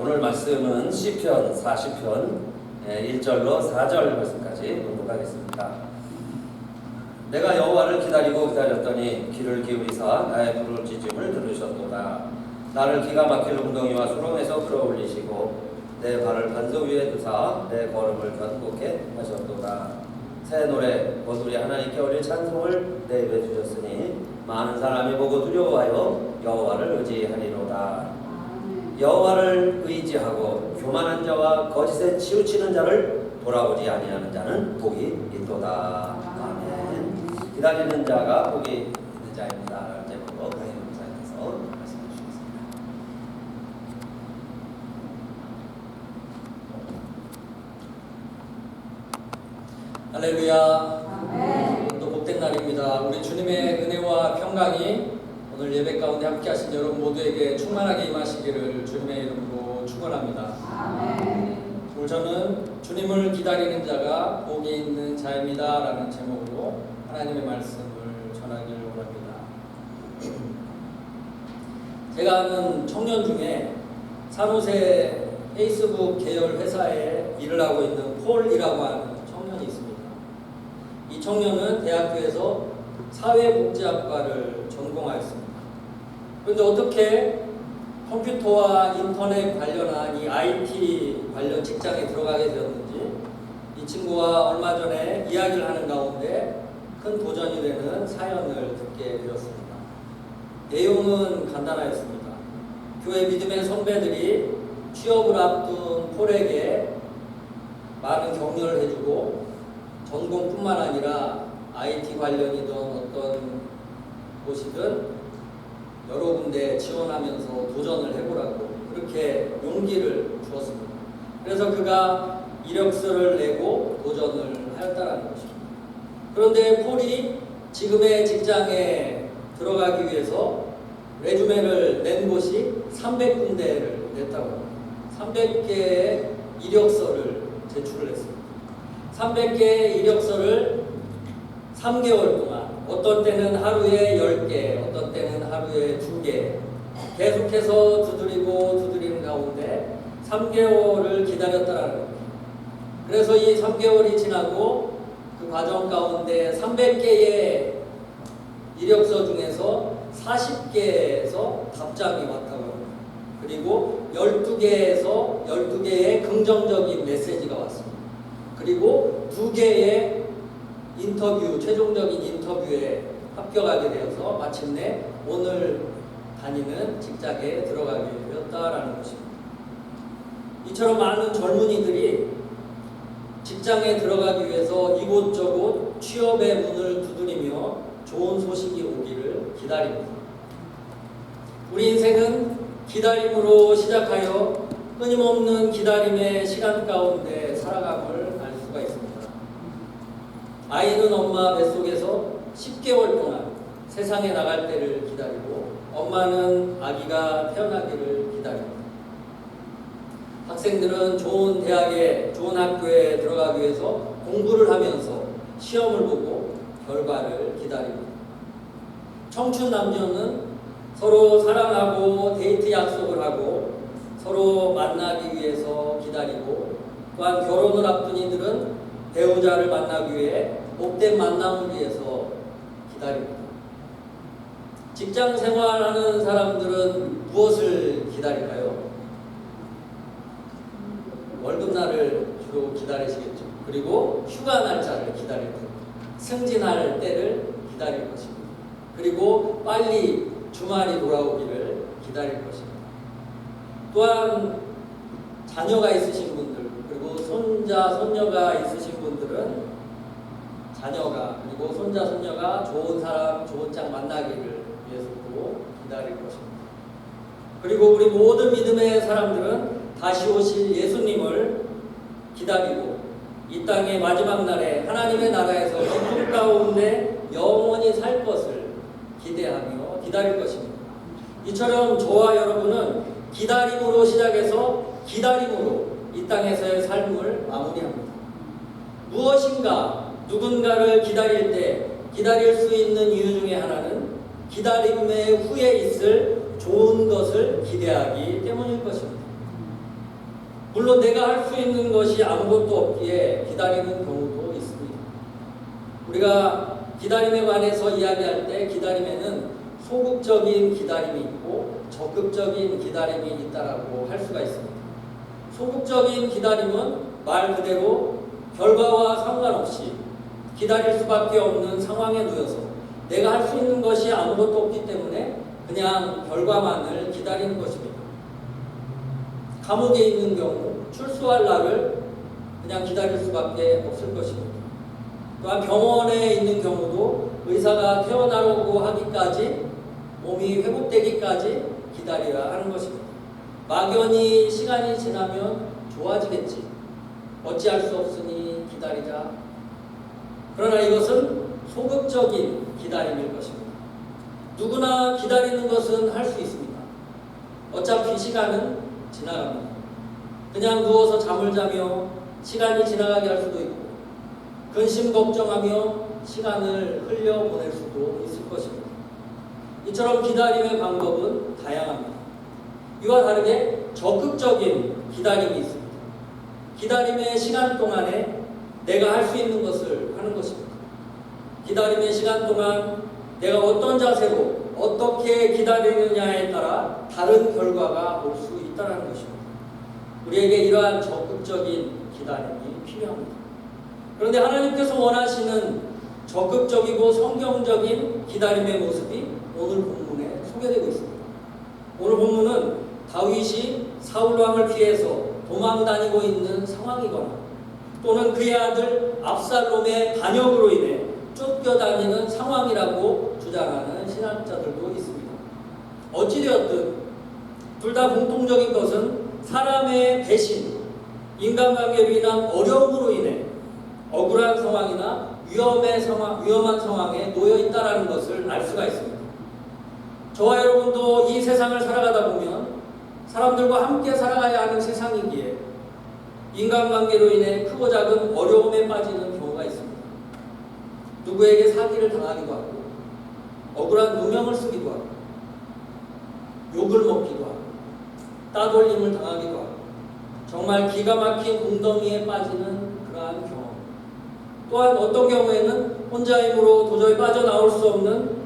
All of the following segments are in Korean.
오늘 말씀은 시편 40편 1절로 4절 말씀까지 공독하겠습니다. 내가 여호와를 기다리고 기다렸더니 귀를 기울이사 나의 부르짖음을 들으셨도다. 나를 기가 막힐 웅덩이와 수렁에서 끌어올리시고 내 발을 반석 위에 두사 내 걸음을 견고케 하셨도다. 새 노래 모두리 하나님께 올릴 찬송을 내 입에 주셨으니 많은 사람이 보고 두려워하여 여호와를 의지하리로다. 여호와를 의지하고 교만한 자와 거짓에 치우치는 자를 돌아보지 아니하는 자는 복이 있도다. 아멘. 기다리는 자가 복이 있는 자입니다. 라는 제목으로 강희 목사님께서 말씀해 주시겠습니다. 할렐루야. 오늘도 복된 날입니다. 우리 주님의 은혜와 평강이 오늘 예배 가운데 함께 하신 여러분 모두에게 충만하게 임하시기를 주님의 이름으로 축원합니다. 오늘 저는 주님을 기다리는 자가 복이 있는 자입니다 라는 제목으로 하나님의 말씀을 전하기를 원합니다. 제가 아는 청년 중에 산호세 페이스북 계열 회사에 일을 하고 있는 폴이라고 하는 청년이 있습니다. 이 청년은 대학교에서 사회복지학과를 전공하였습니다. 그런데 어떻게 컴퓨터와 인터넷 관련한 이 IT 관련 직장에 들어가게 되었는지 이 친구와 얼마 전에 이야기를 하는 가운데 큰 도전이 되는 사연을 듣게 되었습니다. 내용은 간단하였습니다. 교회 믿음의 선배들이 취업을 앞둔 폴에게 많은 격려를 해주고 전공뿐만 아니라 IT 관련이든 어떤 곳이든 여러 군데 지원하면서 도전을 해보라고 그렇게 용기를 주었습니다. 그래서 그가 이력서를 내고 도전을 하였다는 것입니다. 그런데 폴이 지금의 직장에 들어가기 위해서 레주메를 낸 곳이 300군데를 냈다고 합니다. 300개의 이력서를 제출을 했습니다. 300개의 이력서를 3개월 동안 어떤 때는 하루에 10개, 어떤 때는 하루에 2개 계속해서 두드리는 가운데 3개월을 기다렸다라는 겁니다. 그래서 이 3개월이 지나고 그 과정 가운데 300개의 이력서 중에서 40개에서 답장이 왔다고 합니다. 그리고 12개의 긍정적인 메시지가 왔습니다. 그리고 2개의 최종적인 인터뷰에 합격하게 되어서 마침내 오늘 다니는 직장에 들어가게 되었다라는 것입니다. 이처럼 많은 젊은이들이 직장에 들어가기 위해서 이곳저곳 취업의 문을 두드리며 좋은 소식이 오기를 기다립니다. 우리 인생은 기다림으로 시작하여 끊임없는 기다림의 시간 가운데 살아감을 알 수가 있습니다. 아이는 엄마 뱃속에서 10개월 동안 세상에 나갈 때를 기다리고 엄마는 아기가 태어나기를 기다립니다. 학생들은 좋은 대학에, 좋은 학교에 들어가기 위해서 공부를 하면서 시험을 보고 결과를 기다립니다. 청춘 남녀는 서로 사랑하고 데이트 약속을 하고 서로 만나기 위해서 기다리고 또한 결혼을 앞둔 이들은 배우자를 만나기 위해 복된 만남을 위해서 기다립니다. 직장 생활하는 사람들은 무엇을 기다릴까요? 월급날을 주로 기다리시겠죠. 그리고 휴가 날짜를 기다릴 겁니다. 승진할 때를 기다릴 것입니다. 그리고 빨리 주말이 돌아오기를 기다릴 것입니다. 또한 자녀가 있으신 분들 그리고 손자, 손녀가 있으신 분들은 자녀가 그리고 손자, 손녀가 좋은 사람, 좋은 짝 만나기를 위해서도 기다릴 것입니다. 그리고 우리 모든 믿음의 사람들은 다시 오실 예수님을 기다리고 이 땅의 마지막 날에 하나님의 나라에서 기쁨 가운데 영원히 살 것을 기대하며 기다릴 것입니다. 이처럼 저와 여러분은 기다림으로 시작해서 기다림으로 이 땅에서의 삶을 마무리합니다. 무엇인가 누군가를 기다릴 때 기다릴 수 있는 이유 중에 하나는 기다림의 후에 있을 좋은 것을 기대하기 때문일 것입니다. 물론 내가 할 수 있는 것이 아무것도 없기에 기다리는 경우도 있습니다. 우리가 기다림에 관해서 이야기할 때 기다림에는 소극적인 기다림이 있고 적극적인 기다림이 있다라고 할 수가 있습니다. 소극적인 기다림은 말 그대로 결과와 상관없이 기다릴 수밖에 없는 상황에 놓여서 내가 할 수 있는 것이 아무것도 없기 때문에 그냥 결과만을 기다리는 것입니다. 감옥에 있는 경우 출소할 날을 그냥 기다릴 수밖에 없을 것입니다. 또한 병원에 있는 경우도 의사가 퇴원하려고 하기까지 몸이 회복되기까지 기다려야 하는 것입니다. 막연히 시간이 지나면 좋아지겠지. 어찌할 수 없으니 기다리자. 그러나 이것은 소극적인 기다림일 것입니다. 누구나 기다리는 것은 할 수 있습니다. 어차피 시간은 지나갑니다. 그냥 누워서 잠을 자며 시간이 지나가게 할 수도 있고 근심 걱정하며 시간을 흘려보낼 수도 있을 것입니다. 이처럼 기다림의 방법은 다양합니다. 이와 다르게 적극적인 기다림이 있습니다. 기다림의 시간 동안에 내가 할 수 있는 것을 하는 것입니다. 기다림의 시간 동안 내가 어떤 자세로 어떻게 기다리느냐에 따라 다른 결과가 올 수 있다는 것입니다. 우리에게 이러한 적극적인 기다림이 필요합니다. 그런데 하나님께서 원하시는 적극적이고 성경적인 기다림의 모습이 오늘 본문에 소개되고 있습니다. 오늘 본문은 다윗이 사울 왕을 피해서 도망 다니고 있는 상황이거나 또는 그의 아들 압살롬의 반역으로 인해 쫓겨다니는 상황이라고 주장하는 신학자들도 있습니다. 어찌되었든 둘 다 공통적인 것은 사람의 배신, 인간관계로 인한 어려움으로 인해 억울한 상황이나 위험한 상황에 놓여 있다는 것을 알 수가 있습니다. 저와 여러분도 이 세상을 살아가다 보면 사람들과 함께 살아가야 하는 세상이기에 인간관계로 인해 크고 작은 어려움에 빠지는 경우가 있습니다. 누구에게 사기를 당하기도 하고 억울한 누명을 쓰기도 하고 욕을 먹기도 하고 따돌림을 당하기도 하고 정말 기가 막힌 공덩이에 빠지는 그러한 경험, 또한 어떤 경우에는 혼자 힘으로 도저히 빠져나올 수 없는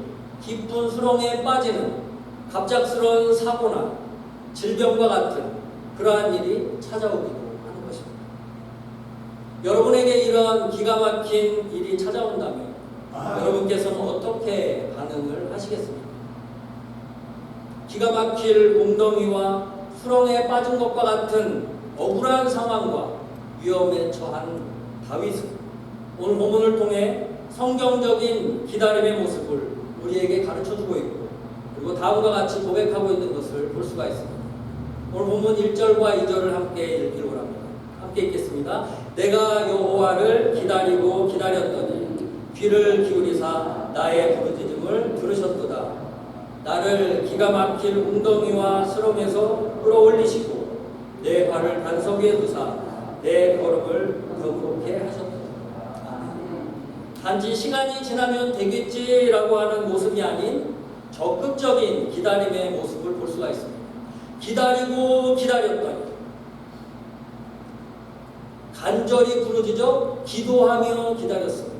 깊은 수렁에 빠지는 갑작스러운 사고나 질병과 같은 그러한 일이 찾아오기도 하는 것입니다. 여러분에게 이러한 기가 막힌 일이 찾아온다면 여러분께서는 어떻게 반응을 하시겠습니까? 기가 막힐 몽덩이와 수렁에 빠진 것과 같은 억울한 상황과 위험에 처한 다윗은 오늘 본문을 통해 성경적인 기다림의 모습을 우리에게 가르쳐주고 있고 그리고 다음과 같이 고백하고 있는 것을 볼 수가 있습니다. 오늘 본문 1절과 2절을 함께 읽기로 합니다. 함께 읽겠습니다. 내가 여호와를 기다리고 기다렸더니 귀를 기울이사 나의 부르짖음을 들으셨도다. 나를 기가 막힐 웅덩이와 수렁에서 끌어올리시고 내 발을 반석 위에 두사 내 걸음을 경고케 하셨도다. 단지 시간이 지나면 되겠지라고 하는 모습이 아닌 적극적인 기다림의 모습을 볼 수가 있습니다. 기다리고 기다렸더니 간절히 부르짖어 기도하며 기다렸습니다.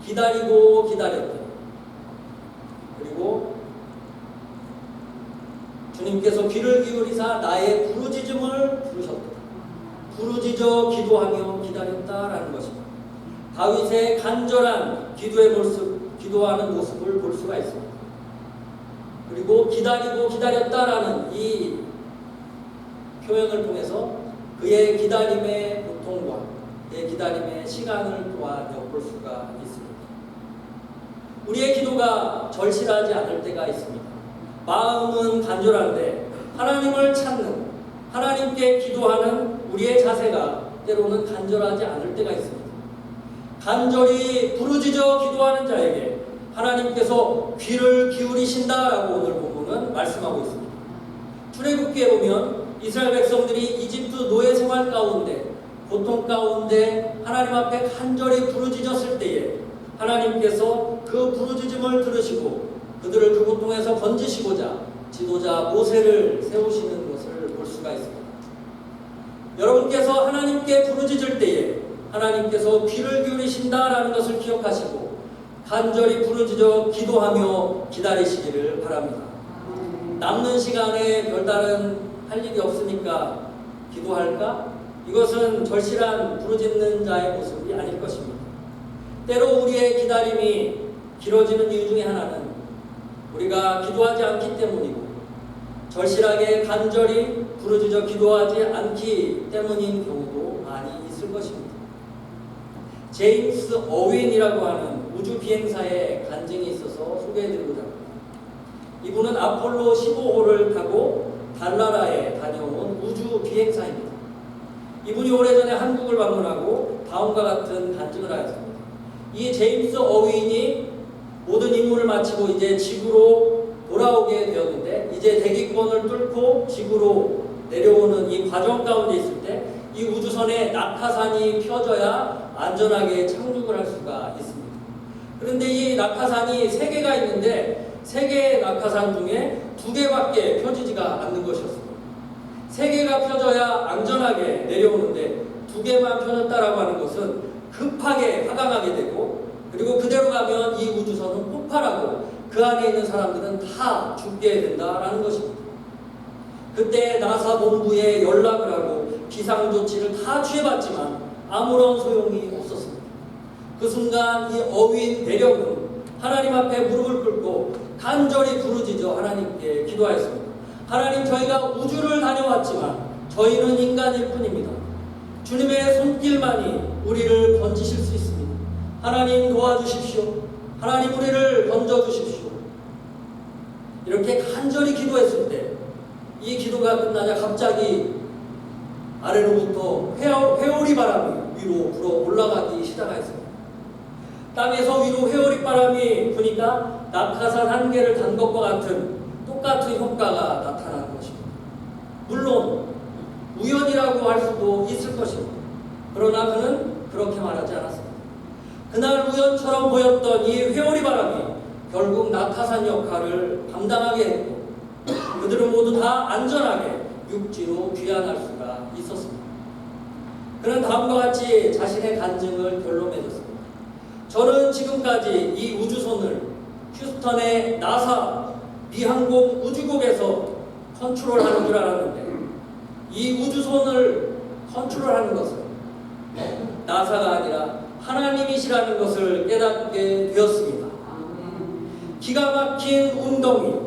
기다리고 기다렸더니 그리고 주님께서 귀를 기울이사 나의 부르짖음을 들으셨다. 부르짖어 기도하며 기다렸다라는 것입니다. 다윗의 간절한 기도의 모습, 기도하는 모습을 볼 수가 있습니다. 그리고 기다리고 기다렸다라는 이 표현을 통해서 그의 기다림의 고통과 그의 기다림의 시간을 또한 엿볼 수가 있습니다. 우리의 기도가 절실하지 않을 때가 있습니다. 마음은 간절한데 하나님을 찾는, 하나님께 기도하는 우리의 자세가 때로는 간절하지 않을 때가 있습니다. 간절히 부르짖어 기도하는 자에게 하나님께서 귀를 기울이신다라고 오늘 본문은 말씀하고 있습니다. 출애굽기에 보면 이스라엘 백성들이 이집트 노예 생활 가운데 고통 가운데 하나님 앞에 간절히 부르짖었을 때에 하나님께서 그 부르짖음을 들으시고 그들을 그 고통에서 건지시고자 지도자 모세를 세우시는 것을 볼 수가 있습니다. 부르짖을 때에 하나님께서 귀를 기울이신다라는 것을 기억하시고 간절히 부르짖어 기도하며 기다리시기를 바랍니다. 남는 시간에 별다른 할 일이 없으니까 기도할까? 이것은 절실한 부르짖는 자의 모습이 아닐 것입니다. 때로 우리의 기다림이 길어지는 이유 중에 하나는 우리가 기도하지 않기 때문이고 절실하게 간절히 부르짖어 기도하지 않기 때문인 경우도 많이 있을 것입니다. 제임스 어윈이라고 하는 우주 비행사의 간증이 있어서 소개해드리고자 합니다. 이분은 아폴로 15호를 타고 달나라에 다녀온 우주 비행사입니다. 이분이 오래전에 한국을 방문하고 다음과 같은 간증을 하였습니다. 이 제임스 어윈이 모든 임무를 마치고 이제 지구로 돌아오게 되었는데 이제 대기권을 뚫고 지구로 내려오는 이 과정 가운데 있을 때 이 우주선에 낙하산이 펴져야 안전하게 착륙을 할 수가 있습니다. 그런데 이 낙하산이 3개가 있는데 3개의 낙하산 중에 2개밖에 펴지지가 않는 것이었습니다. 3개가 펴져야 안전하게 내려오는데 2개만 펴졌다라고 하는 것은 급하게 하강하게 되고 그리고 그대로 가면 이 우주선은 폭발하고 그 안에 있는 사람들은 다 죽게 된다라는 것입니다. 그때 나사 본부에 연락을 하고 비상조치를 다 취해봤지만 아무런 소용이 없었습니다. 그 순간 이 어윈 대령은 하나님 앞에 무릎을 꿇고 간절히 부르짖어 하나님께 기도하였습니다. 하나님, 저희가 우주를 다녀왔지만 저희는 인간일 뿐입니다. 주님의 손길만이 우리를 건지실 수 있습니다. 하나님 도와주십시오. 하나님 우리를 건져주십시오. 이렇게 간절히 기도했을 때 이 기도가 끝나자 갑자기 아래로부터 회오리 바람이 위로 불어 올라가기 시작하였습니다. 땅에서 위로 회오리 바람이 부니까 낙하산 1개를 단 것과 같은 똑같은 효과가 나타나는 것입니다. 물론 우연이라고 할 수도 있을 것입니다. 그러나 그는 그렇게 말하지 않았습니다. 그날 우연처럼 보였던 이 회오리 바람이 결국 낙하산 역할을 감당하게 했고 그들은 모두 다 안전하게 육지로 귀환할 수가 있었습니다. 그는 다음과 같이 자신의 간증을 결론 맺었습니다. 저는 지금까지 이 우주선을 휴스턴의 나사 미항공 우주국에서 컨트롤하는 줄 알았는데 이 우주선을 컨트롤하는 것은 나사가 아니라 하나님이시라는 것을 깨닫게 되었습니다. 기가 막힌 웅덩이,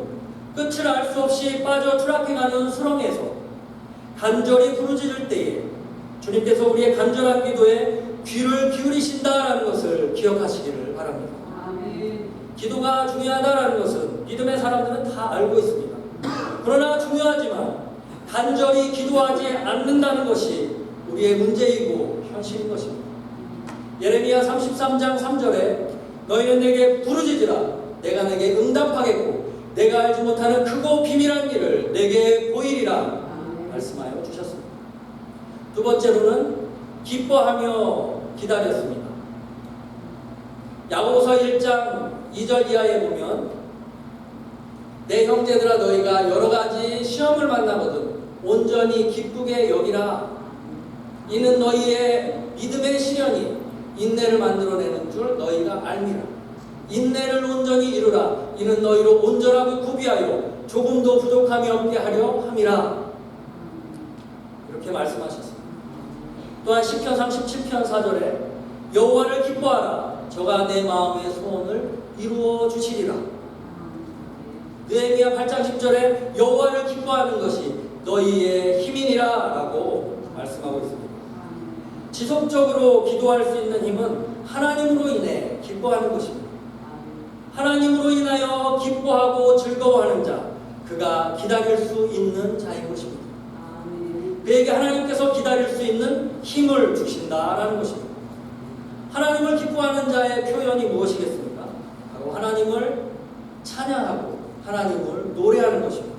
끝을 알 수 없이 빠져 추락해가는 수렁에서 간절히 부르짖을 때에 주님께서 우리의 간절한 기도에 귀를 기울이신다라는 것을 기억하시기를 바랍니다. 기도가 중요하다라는 것은 믿음의 사람들은 다 알고 있습니다. 그러나 중요하지만 간절히 기도하지 않는다는 것이 우리의 문제이고 현실인 것입니다. 예레미야 33장 3절에 너희는 내게 부르짖으라 내가 내게 응답하겠고 내가 알지 못하는 크고 비밀한 일을 내게 보이리라 말씀하여 주셨습니다. 두 번째로는 기뻐하며 기다렸습니다. 야고보서 1장 2절 이하에 보면 내 형제들아 너희가 여러 가지 시험을 만나거든 온전히 기쁘게 여기라. 이는 너희의 믿음의 시련이 인내를 만들어내는 줄 너희가 알미라. 인내를 온전히 이루라. 이는 너희로 온전하고 구비하여 조금도 부족함이 없게 하려 함이라. 이렇게 말씀하셨습니다. 또한 시편 37편 4절에 여호와를 기뻐하라. 저가 내 마음의 소원을 이루어 주시리라. 느헤미야 8장 10절에 여호와를 기뻐하는 것이 너희의 힘이니라 라고 말씀하고 있습니다. 지속적으로 기도할 수 있는 힘은 하나님으로 인해 기뻐하는 것입니다. 하나님으로 인하여 기뻐하고 즐거워하는 자, 그가 기다릴 수 있는 자인 것입니다. 그에게 하나님께서 기다릴 수 있는 힘을 주신다라는 것입니다. 하나님을 기뻐하는 자의 표현이 무엇이겠습니까? 바로 하나님을 찬양하고 하나님을 노래하는 것입니다.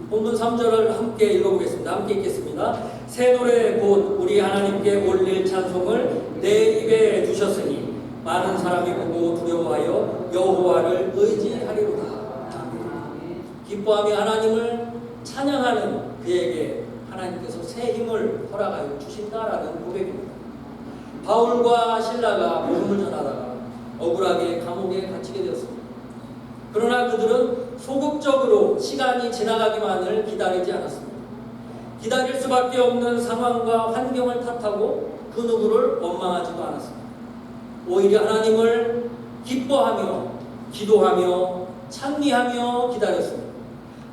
본문 3절을 함께 읽어보겠습니다. 함께 읽겠습니다. 새 노래 곧 우리 하나님께 올릴 찬송을 내 입에 두셨으니 많은 사람이 보고 두려워하여 여호와를 의지하리로다. 기뻐하며 하나님을 찬양하는 그에게 하나님께서 새 힘을 허락하여 주신다라는 고백입니다. 바울과 실라가 복음을 전하다가 억울하게 감옥에 갇히게 되었습니다. 그러나 그들은 소극적으로 시간이 지나가기만을 기다리지 않았습니다. 기다릴 수밖에 없는 상황과 환경을 탓하고 그 누구를 원망하지도 않았습니다. 오히려 하나님을 기뻐하며 기도하며 찬미하며 기다렸습니다.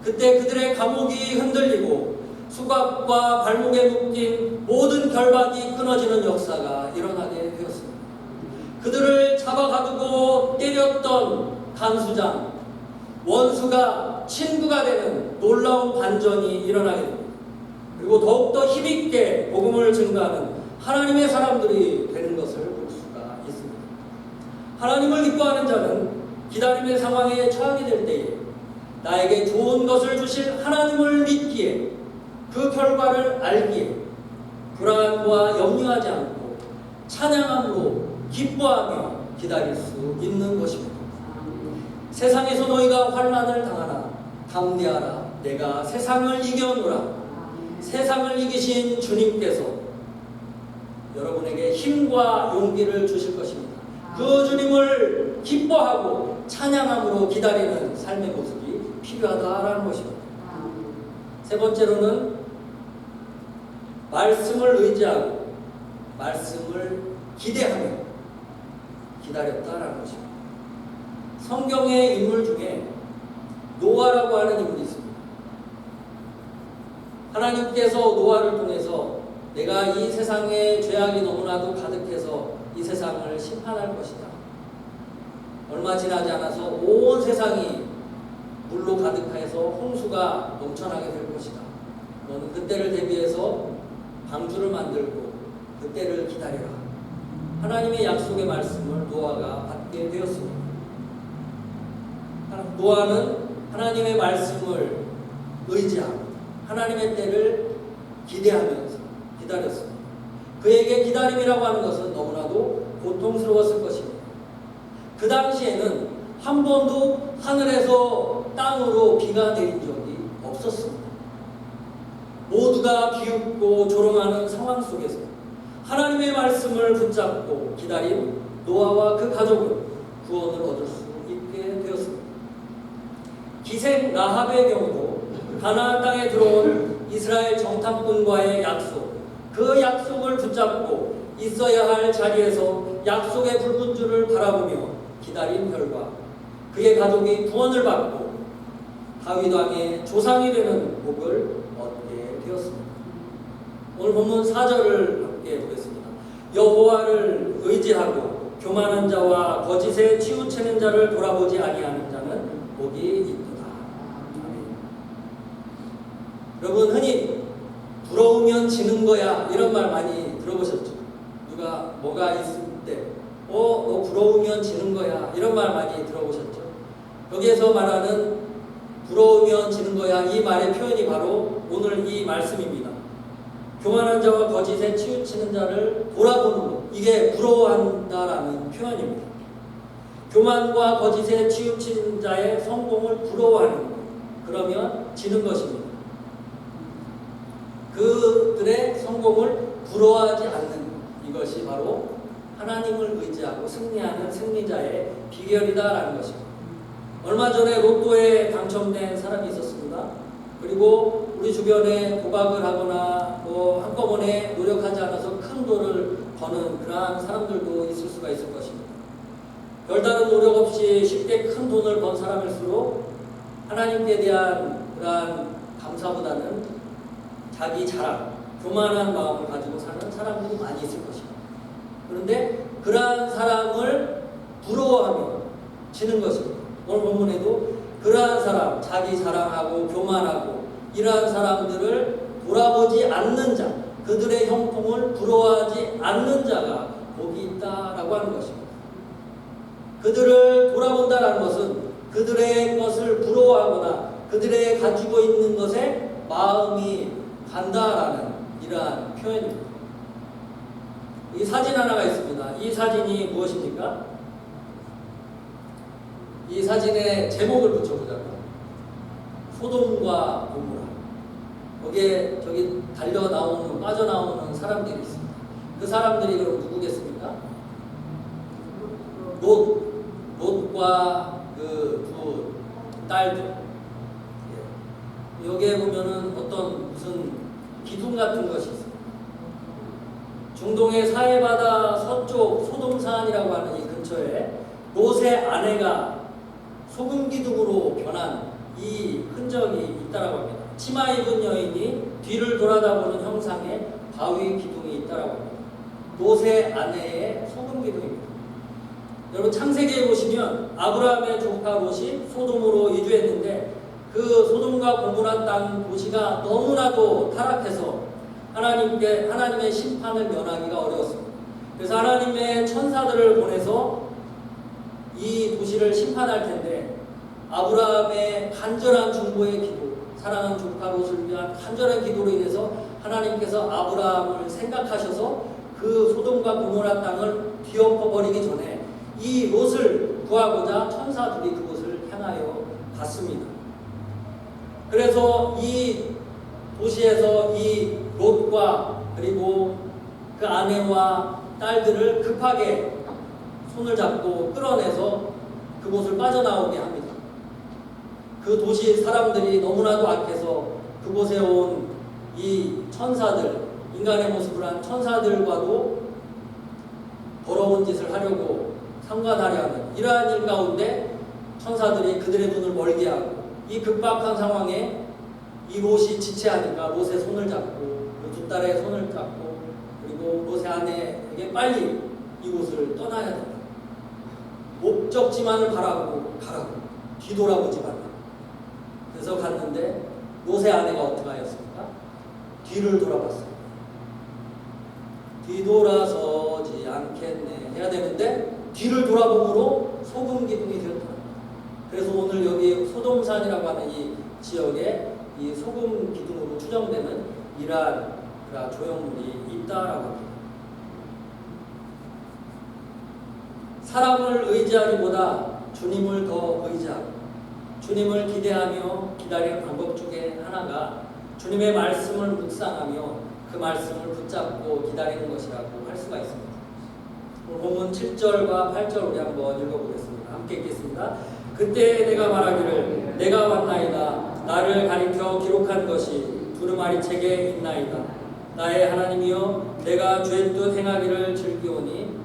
그때 그들의 감옥이 흔들리고 수갑과 발목에 묶인 모든 결박이 끊어지는 역사가 일어나게 되었습니다. 그들을 잡아가두고 때렸던 간수장, 원수가 친구가 되는 놀라운 반전이 일어나게 됩니다. 그리고 더욱더 힘있게 복음을 증거하는 하나님의 사람들이 되는 것을 볼 수가 있습니다. 하나님을 기뻐하는 자는 기다림의 상황에 처하게 될 때에 나에게 좋은 것을 주실 하나님을 믿기에 그 결과를 알기에 불안과 염려하지 않고 찬양함으로 기뻐하며 기다릴 수 있는 것입니다. 세상에서 너희가 환난을 당하나 담대하라. 내가 세상을 이겨노라. 세상을 이기신 주님께서 여러분에게 힘과 용기를 주실 것입니다. 그 주님을 기뻐하고 찬양함으로 기다리는 삶의 모습이 필요하다라는 것입니다. 세 번째로는 말씀을 의지하고 말씀을 기대하며 기다렸다라는 것입니다. 성경의 인물 중에 노아라고 하는 인물이 있습니다. 하나님께서 노아를 통해서 내가 이 세상에 죄악이 너무나도 가득해서 이 세상을 심판할 것이다. 얼마 지나지 않아서 온 세상이 물로 가득해서 홍수가 넘쳐나게 될 것이다. 너는 그때를 대비해서 방주를 만들고 그때를 기다려라. 하나님의 약속의 말씀을 노아가 받게 되었습니다. 노아는 하나님의 말씀을 의지하고 하나님의 때를 기대하면서 기다렸습니다. 그에게 기다림이라고 하는 것은 너무나도 고통스러웠을 것입니다. 그 당시에는 한 번도 하늘에서 땅으로 비가 내린 적이 없었습니다. 모두가 비웃고 조롱하는 상황 속에서 하나님의 말씀을 붙잡고 기다린 노아와 그 가족은 구원을 얻을 수 있게 되었습니다. 기생 라합의 경우도 가나안 땅에 들어온 이스라엘 정탐꾼과의 약속, 그 약속을 붙잡고 있어야 할 자리에서 약속의 불꽃줄을 바라보며 기다린 결과 그의 가족이 구원을 받고 다윗 왕의 조상이 되는 복을 얻게 되었습니다. 오늘 본문 4절을 함께 보겠습니다. 여호와를 의지하고 교만한 자와 거짓에 치우치는 자를 돌아보지 아니하는 자는 복이 있도다. 여러분 흔히 부러우면 지는 거야 이런 말 많이 들어보셨죠? 누가 뭐가 있을 때 너 부러우면 지는 거야 이런 말 많이 들어보셨죠? 여기에서 말하는 부러우면 지는 거야 이 말의 표현이 바로 오늘 이 말씀입니다. 교만한 자와 거짓에 치우치는 자를 돌아보는 것, 이게 부러워한다라는 표현입니다. 교만과 거짓에 치우치는 자의 성공을 부러워하는 것, 그러면 지는 것입니다. 그들의 성공을 부러워하지 않는 이것이 바로 하나님을 의지하고 승리하는 승리자의 비결이다라는 것입니다. 얼마 전에 로또에 당첨된 사람이 있었습니다. 그리고 우리 주변에 도박을 하거나 한꺼번에 노력하지 않아서 큰 돈을 버는 그러한 사람들도 있을 수가 있을 것입니다. 별다른 노력 없이 쉽게 큰 돈을 번 사람일수록 하나님께 대한 그러한 감사보다는 자기 자랑, 교만한 마음을 가지고 사는 사람들이 많이 있을 것입니다. 그런데 그러한 사람을 부러워하며 지는 것입니다. 오늘 본문에도 그러한 사람, 자기 자랑하고 교만하고 이러한 사람들을 돌아보지 않는 자, 그들의 형통을 부러워하지 않는 자가 복이 있다라고 하는 것입니다. 그들을 돌아본다는 것은 그들의 것을 부러워하거나 그들의 가지고 있는 것에 마음이 간다라는 이러한 표현입니다. 이 사진 하나가 있습니다. 이 사진이 무엇입니까? 이 사진에 제목을 붙여보자면 소돔과 고모라. 거기에 저기 달려 나오는 빠져나오는 사람들이 있습니다. 그 사람들이 그럼 누구겠습니까? 롯과 그 두 딸들. 예. 여기에 보면은 어떤 무슨 기둥 같은 것이 있어요. 중동의 사해바다 서쪽 소돔산이라고 하는 이 근처에 롯의 아내가 소금 기둥으로 변한 이 흔적이 있다라고 합니다. 치마 입은 여인이 뒤를 돌아다보는 형상의 바위 기둥이 있다라고 합니다. 롯의 아내의 소금 기둥입니다. 여러분 창세기에 보시면 아브라함의 조카 롯이 소돔으로 이주했는데 그 소돔과 고모라 땅 도시가 너무나도 타락해서 하나님의 심판을 면하기가 어려웠습니다. 그래서 하나님의 천사들을 보내서 이 도시를 심판할 텐데 아브라함의 간절한 중보의 기도, 사랑하는 조카 롯을 위한 간절한 기도로 인해서 하나님께서 아브라함을 생각하셔서 그 소돔과 고모라 땅을 뒤엎어버리기 전에 이 롯을 구하고자 천사들이 그곳을 향하여 갔습니다. 그래서 이 도시에서 이 롯과 그리고 그 아내와 딸들을 급하게 손을 잡고 끌어내서 그곳을 빠져나오게 합니다. 그 도시 사람들이 너무나도 악해서 그곳에 온 이 천사들, 인간의 모습을 한 천사들과도 더러운 짓을 하려고 상관하려 하는 이러한 일 가운데 천사들이 그들의 눈을 멀게 하고 이 급박한 상황에 이 롯이 지체하니까 롯의 손을 잡고 그 두 딸의 손을 잡고 그리고 롯의 아내에게 빨리 이곳을 떠나야 된다. 목적지만을 바라보고 가라고 뒤돌아보지 말라. 그래서 갔는데 롯의 아내가 어떻게 하였습니까? 뒤를 돌아봤어요. 뒤돌아서지 않겠네 해야 되는데 뒤를 돌아봄으로 소금 기둥이 되었다. 그래서 오늘 여기 소돔산이라고 하는 이 지역에 이 소금 기둥으로 추정되는 이러한 조형물이 있다라고 합니다. 사람을 의지하기보다 주님을 더 의지하고 주님을 기대하며 기다리는 방법 중에 하나가 주님의 말씀을 묵상하며 그 말씀을 붙잡고 기다리는 것이라고 할 수가 있습니다. 오늘 본문 7절과 8절 우리 한번 읽어보겠습니다. 함께 읽겠습니다. 그때 내가 말하기를 내가 왔나이다. 나를 가리켜 기록한 것이 두루마리 책에 있나이다. 나의 하나님이여 내가 주의 뜻 행하기를 즐기오니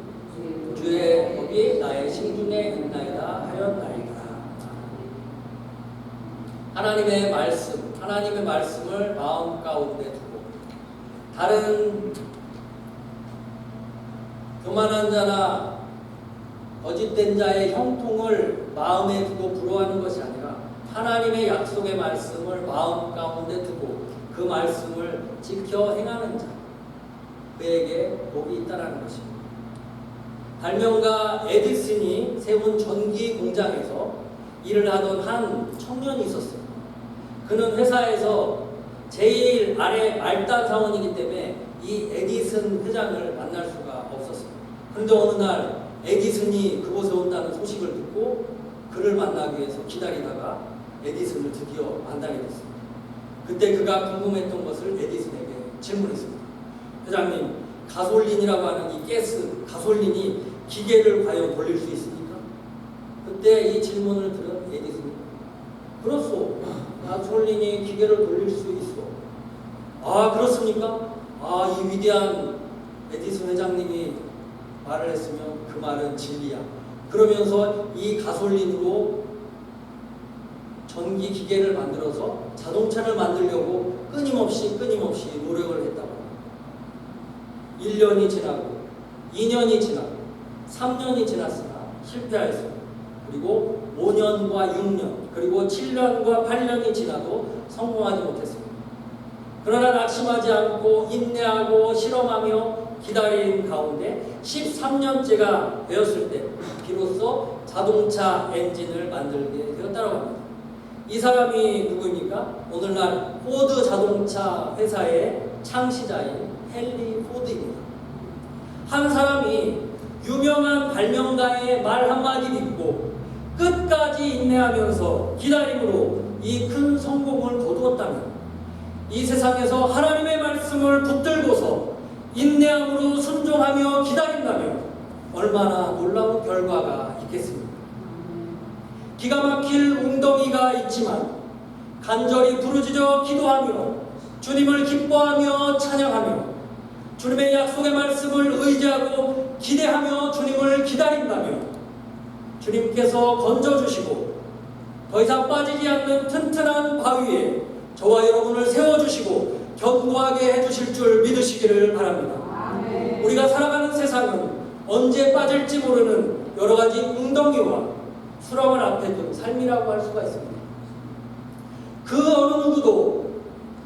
주의 법이 나의 심중에 있나이다 하였나이다. 하나님의 말씀을 마음 가운데 두고 다른 교만한 자나 거짓된 자의 형통을 마음에 두고 부러워하는 것이 아니라 하나님의 약속의 말씀을 마음 가운데 두고 그 말씀을 지켜 행하는 자, 그에게 복이 있다는 것입니다. 발명가 에디슨이 세운 전기 공장에서 일을 하던 한 청년이 있었어요. 그는 회사에서 제일 아래 말단 사원이기 때문에 이 에디슨 회장을 만날 수가 없었어요. 그런데 어느 날 에디슨이 그곳에 온다는 소식을 듣고 그를 만나기 위해서 기다리다가 에디슨을 드디어 만나게 됐습니다. 그때 그가 궁금했던 것을 에디슨에게 질문했습니다. 회장님, 가솔린이라고 하는 이 가솔린이 기계를 과연 돌릴 수 있습니까? 그때 이 질문을 들은 에디슨이 그렇소. 가솔린이 기계를 돌릴 수 있어. 아, 그렇습니까? 아, 이 위대한 에디슨 회장님이 말을 했으면 그 말은 진리야. 그러면서 이 가솔린으로 전기 기계를 만들어서 자동차를 만들려고 끊임없이 노력을 했다고 합니다. 1년이 지나고 2년이 지나고 3년이 지났으나 실패하였습니다. 그리고 5년과 6년 그리고 7년과 8년이 지나도 성공하지 못했습니다. 그러나 낙심하지 않고 인내하고 실험하며 기다린 가운데 13년째가 되었을 때 비로소 자동차 엔진을 만들게 되었다고 합니다. 이 사람이 누구입니까? 오늘날 포드 자동차 회사의 창시자인 헨리 포드입니다. 한 사람이 유명한 발명가의 말 한마디 믿고 끝까지 인내하면서 기다림으로 이 큰 성공을 거두었다면 이 세상에서 하나님의 말씀을 붙들고서 인내함으로 순종 기도하며 기다린다면 얼마나 놀라운 결과가 있겠습니까? 기가 막힐 웅덩이가 있지만 간절히 부르짖어 기도하며 주님을 기뻐하며 찬양하며 주님의 약속의 말씀을 의지하고 기대하며 주님을 기다린다면 주님께서 건져주시고 더 이상 빠지지 않는 튼튼한 바위에 저와 여러분을 세워주시고 견고하게 해주실 줄 믿으시기를 바랍니다. 우리가 살아가는 세상은 언제 빠질지 모르는 여러 가지 웅덩이와 수렁을 앞에 둔 삶이라고 할 수가 있습니다. 그 어느 누구도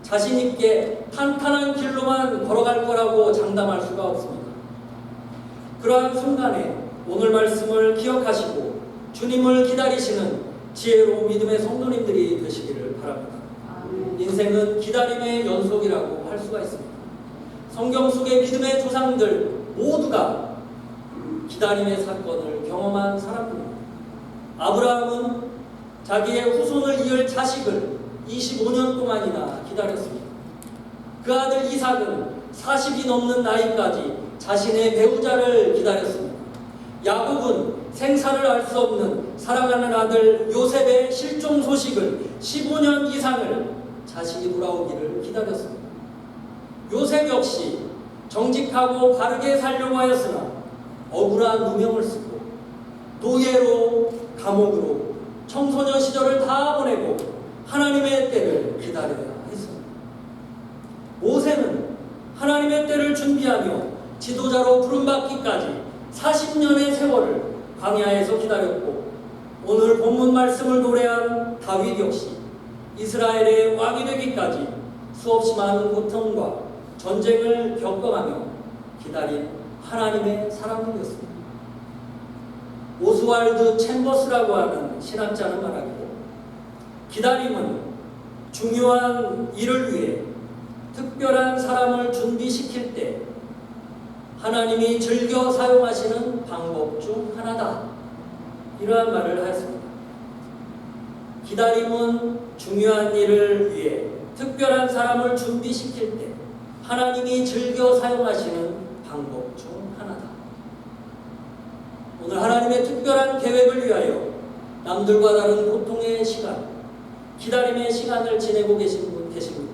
자신 있게 탄탄한 길로만 걸어갈 거라고 장담할 수가 없습니다. 그러한 순간에 오늘 말씀을 기억하시고 주님을 기다리시는 지혜로운 믿음의 성도님들이 되시기를 바랍니다. 인생은 기다림의 연속이라고 할 수가 있습니다. 성경 속의 믿음의 조상들 모두가 기다림의 사건을 경험한 사람들입니다. 아브라함은 자기의 후손을 이을 자식을 25년 동안이나 기다렸습니다. 그 아들 이삭은 40이 넘는 나이까지 자신의 배우자를 기다렸습니다. 야곱은 생사를 알 수 없는 사랑하는 아들 요셉의 실종 소식을 15년 이상을 자식이 돌아오기를 기다렸습니다. 요셉 역시 정직하고 바르게 살려고 하였으나 억울한 누명을 쓰고 노예로 감옥으로 청소년 시절을 다 보내고 하나님의 때를 기다려야 했습니다. 모세는 하나님의 때를 준비하며 지도자로 부름받기까지 40년의 세월을 광야에서 기다렸고 오늘 본문 말씀을 노래한 다윗 역시 이스라엘의 왕이 되기까지 수없이 많은 고통과 전쟁을 겪어가며 기다린 하나님의 사람들이었습니다. 오스왈드 챔버스라고 하는 신학자는 말하기를 기다림은 중요한 일을 위해 특별한 사람을 준비시킬 때 하나님이 즐겨 사용하시는 방법 중 하나다. 이러한 말을 하였습니다. 기다림은 중요한 일을 위해 특별한 사람을 준비시킬 때 하나님이 즐겨 사용하시는 방법 중 하나다. 오늘 하나님의 특별한 계획을 위하여 남들과 다른 고통의 시간, 기다림의 시간을 지내고 계신 분 계십니까?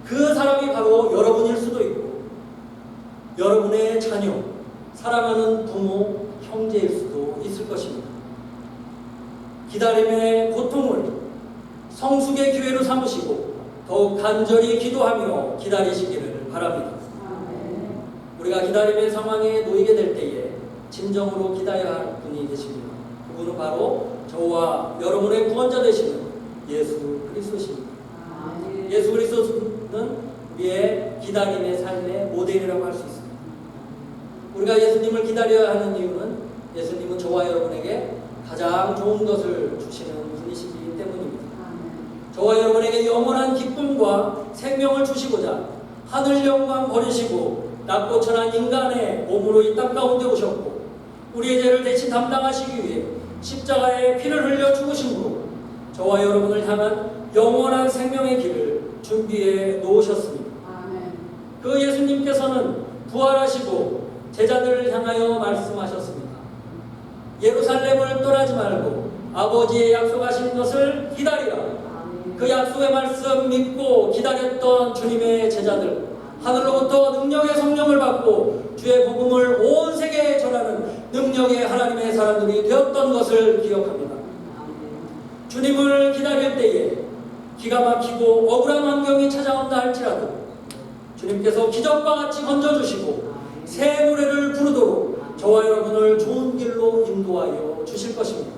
그 사람이 바로 여러분일 수도 있고 여러분의 자녀, 사랑하는 부모, 형제일 수도 있을 것입니다. 기다림의 고통을 성숙의 기회로 삼으시고 더욱 간절히 기도하며 기다리시기를 바랍니다. 우리가 기다림의 상황에 놓이게 될 때에 진정으로 기다려야 할 분이 되십니다. 그분은 바로 저와 여러분의 구원자 되시는 예수 그리스도십니다. 예수 그리스도는 우리의 기다림의 삶의 모델이라고 할 수 있습니다. 우리가 예수님을 기다려야 하는 이유는 예수님은 저와 여러분에게 가장 좋은 것을 주시는 분이시기 때문입니다. 저와 여러분에게 영원한 기쁨과 생명을 주시고자 하늘 영광 버리시고 낮고 천한 인간의 몸으로 이 땅 가운데 오셨고 우리의 죄를 대신 담당하시기 위해 십자가에 피를 흘려 죽으심으로 저와 여러분을 향한 영원한 생명의 길을 준비해 놓으셨습니다. 그 예수님께서는 부활하시고 제자들을 향하여 말씀하셨습니다. 예루살렘을 떠나지 말고 아버지의 약속하신 것을 기다리라. 그 약속의 말씀 믿고 기다렸던 주님의 제자들, 하늘로부터 능력의 성령을 받고 주의 복음을 온 세계에 전하는 능력의 하나님의 사람들이 되었던 것을 기억합니다. 주님을 기다릴 때에 기가 막히고 억울한 환경이 찾아온다 할지라도 주님께서 기적과 같이 건져주시고 새 노래를 부르도록 저와 여러분을 좋은 길로 인도하여 주실 것입니다.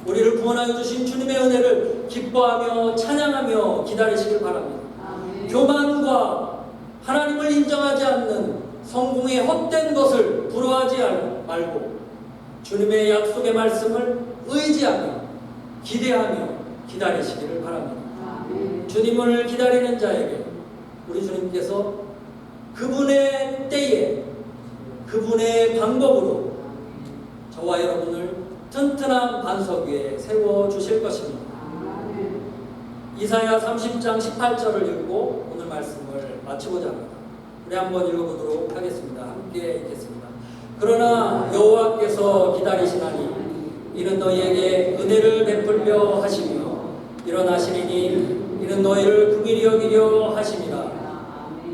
우리를 구원하여 주신 주님의 은혜를 기뻐하며 찬양하며 기다리시길 바랍니다. 교만과 하나님을 인정하지 않는 성공의 헛된 것을 부러워하지 말고 주님의 약속의 말씀을 의지하며 기대하며 기다리시기를 바랍니다. 주님을 기다리는 자에게 우리 주님께서 그분의 때에 그분의 방법으로 저와 여러분을 튼튼한 반석 위에 세워주실 것입니다. 이사야 30장 18절을 읽고 오늘 말씀을 마치고자 합니다. 우리 한번 읽어보도록 하겠습니다. 함께 읽겠습니다. 그러나 여호와께서 기다리시나니 이는 너희에게 은혜를 베풀려 하시며 일어나시리니 이는 너희를 긍휼히 여기려 하심이라.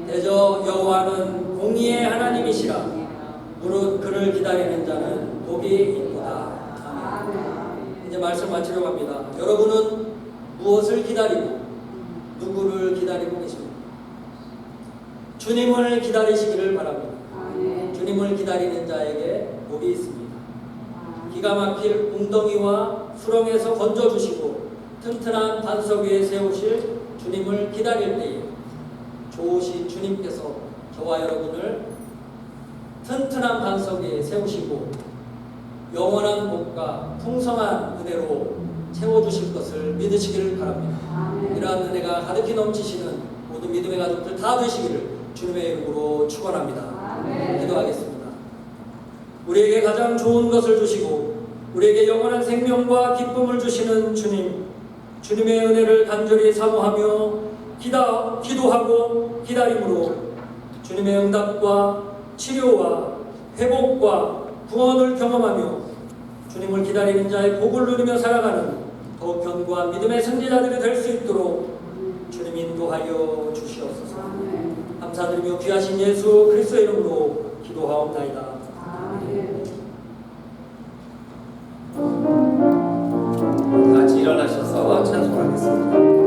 대저 여호와는 공의의 하나님이시라. 무릇 그를 기다리는 자는 복이 있도다. 아멘. 이제 말씀 마치려고 합니다. 여러분은 무엇을 기다리고 누구를 기다리고 계십니까? 주님을 기다리시기를 바랍니다. 주님을 기다리는 자에게 복이 있습니다. 기가 막힐 웅덩이와 수렁에서 건져주시고 튼튼한 반석 위에 세우실 주님을 기다릴 때에 좋으신 주님께서 저와 여러분을 튼튼한 반석 위에 세우시고 영원한 복과 풍성한 은혜로 채워주실 것을 믿으시기를 바랍니다. 이러한 은혜가 가득히 넘치시는 모든 믿음의 가족들 다 되시기를 주님의 이름으로 축원합니다. 기도하겠습니다. 우리에게 가장 좋은 것을 주시고 우리에게 영원한 생명과 기쁨을 주시는 주님, 주님의 은혜를 간절히 사모하며 기도하고 기다림으로 주님의 응답과 치료와 회복과 구원을 경험하며 주님을 기다리는 자의 복을 누리며 살아가는 더욱 견고한 믿음의 승리자들이 될 수 있도록 주님 인도하여 주시옵소서. 감사드리며 귀하신 예수 그리스도의 이름으로 기도하옵나이다. 같이 일어나셔서 찬송하겠습니다.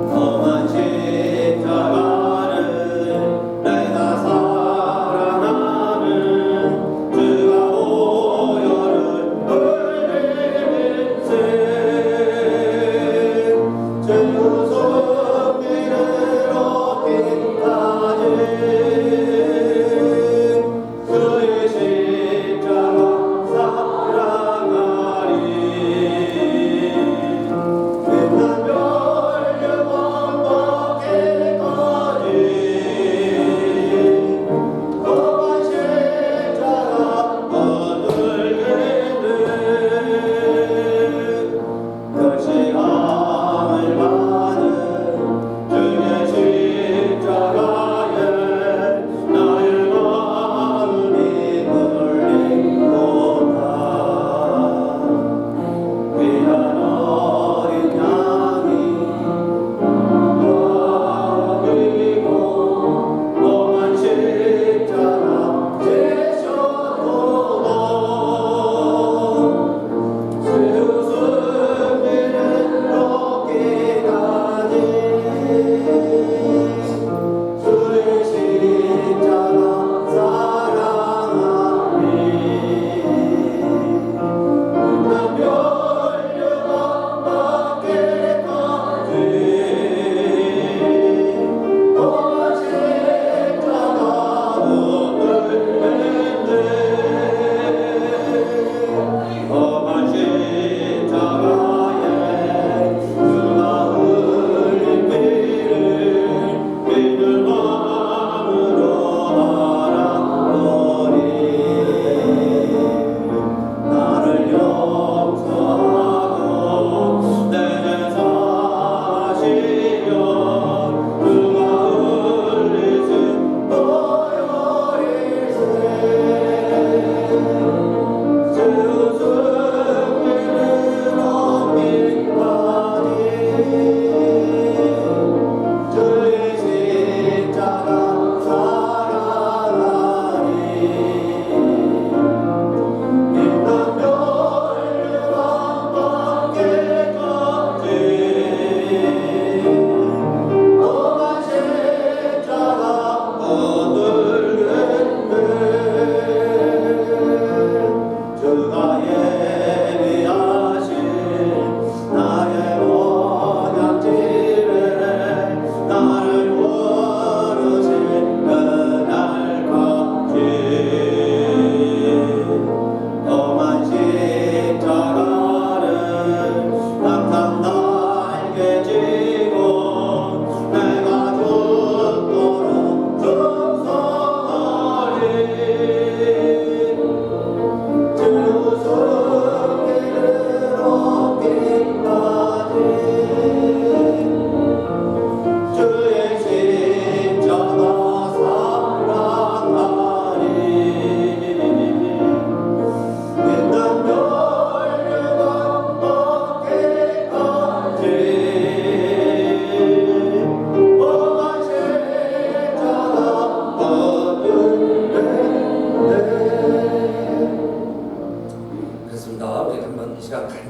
험한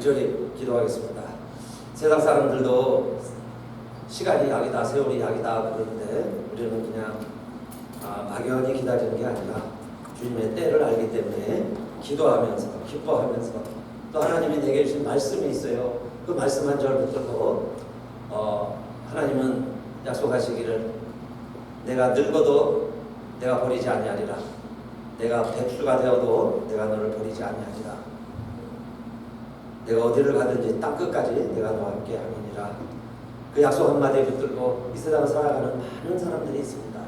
간절히 기도하겠습니다. 세상 사람들도 시간이 약이다, 세월이 약이다 그러는데 우리는 그냥 막연히 기다리는 게 아니라 주님의 때를 알기 때문에 기도하면서 기뻐하면서 또 하나님이 내게 주신 말씀이 있어요. 그 말씀 한 절 붙들고 하나님은 약속하시기를 내가 늙어도 내가 버리지 아니하리라. 내가 백수가 되어도 내가 너를 버리지 아니하리라. 내가 어디를 가든지 땅 끝까지 내가 너와 함께 하느니라. 그 약속 한마디에 붙들고 이 세상을 살아가는 많은 사람들이 있습니다.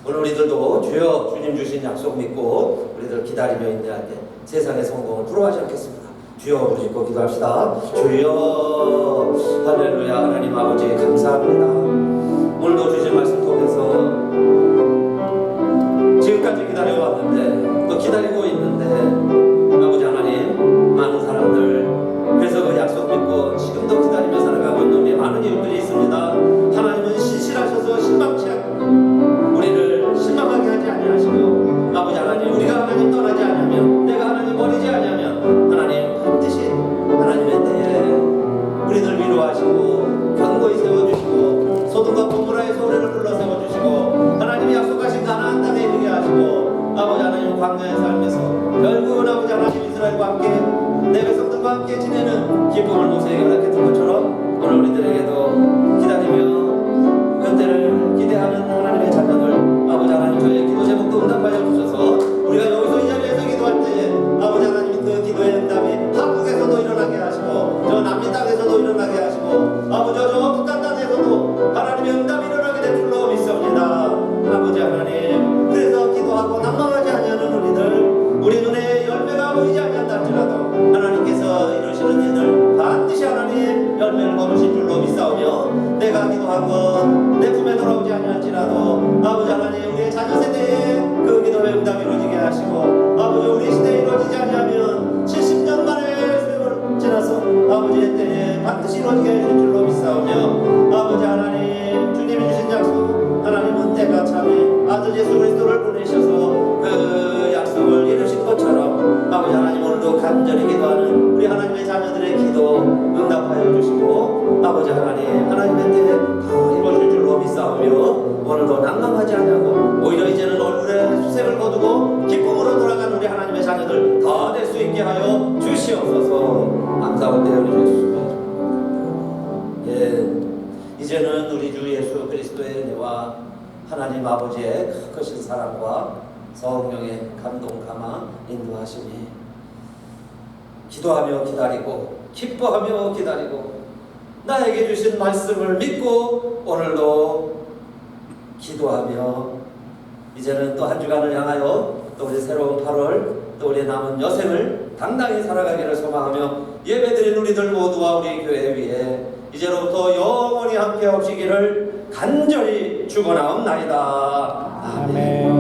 오늘 우리들도 주여 주님 주신 약속 믿고 우리들 기다리며 인내할 때 세상의 성공을 부러워하지 않겠습니다. 주여 부르짖고 기도합시다. 주여 할렐루야. 하나님 아버지 감사합니다. 오늘도 주신 말씀 통해서 지금까지 기다려왔는데 또 기다리고 있는데 아버지 하나님 많은 사람들 그래서 그 약속 믿고 지금도 기다리며 살아가고 있는 우리 많은 이웃들이 있습니다. 하나님은 신실하셔서 실망치 않고 우리를 실망하게 하지 아니하시고 아버지 하나님 우리가 하나님 떠나지 않으면 내가 하나님 버리지 않으면 하나님 반드시 하나님의 때에 우리들 위로하시고 견고히 세워주시고 소돔과 고모라의 소리를 불러 세워주시고 하나님이 약속하신 가나안 땅에 이르게 하시고 아버지 하나님 광야의 삶에서 결국은 아버지 하나님 이스라엘과 함께 내 백성들과 함께 지내는 기쁨을 모세에게 허락했던 것처럼 오늘 우리들에게도 기다리며 그 때를 기대하는 하나님의 자녀들 아버지 하나님 저희의 기도 제목도 응답하여 주셔서 우리가 여기서 이 자리에서 기도할 때에 아버지 하나님 그 기도의 응답이 한국에서도 일어나게 하시고 저 남미 땅에서도 일어나게 하시고 아버지 저 북한 땅에서도 하나님의 응답이 일어나게 될 줄로 믿습니다. 아버지 하나님 그래서 기도하고 낭망하지 아니하는 우리 눈에 열매가 보이지 아니한다 할지라도 하나님께서 이루시는 일들 반드시 하나님 열매를 거두실 줄로 믿사오며 내가 기도한 것 내 품에 돌아오지 아니할지라도 아버지 하나님 우리의 자녀 세대에 그 기도의 응답이 이루어지게 하시고 아버지 우리 시대에 이루어지지 아니하면 70년 만에 세월 지나서 아버지의 때에 반드시 이루어지게 해줄 줄로 믿사오며 아버지 하나님 주님이 주신 약속 하나님은 때가 참에 아들 예수 그리스도를 보내셔서 그 약속을 이루신 것처럼 아버지 하나님 오늘도 간절히 기도하는 우리 하나님의 자녀들의 기도 응답하여 주시고 아버지 하나님의 때에 다 이루어질 줄로 믿사오며 오늘도 낭망하지 않냐고 오히려 이제는 얼굴에 수색을 거두고 기쁨으로 돌아가는 우리 하나님의 자녀들 다 될 수 있게 하여 주시옵소서. 감사하고 우리 예수 이제는 우리 주 예수 그리스도의 은혜와 하나님 아버지의 크신 사랑과 성령의 감동 감화 인도하심이 기도하며 기다리고 기뻐하며 기다리고 나에게 주신 말씀을 믿고 오늘도 기도하며 이제는 또 한 주간을 향하여 또 우리 새로운 8월 또 우리 남은 여생을 당당히 살아가기를 소망하며 예배드린 우리들 모두와 우리 교회 위에 이제로부터 영원히 함께 하시기를 간절히 축원하옵나이다. 아멘.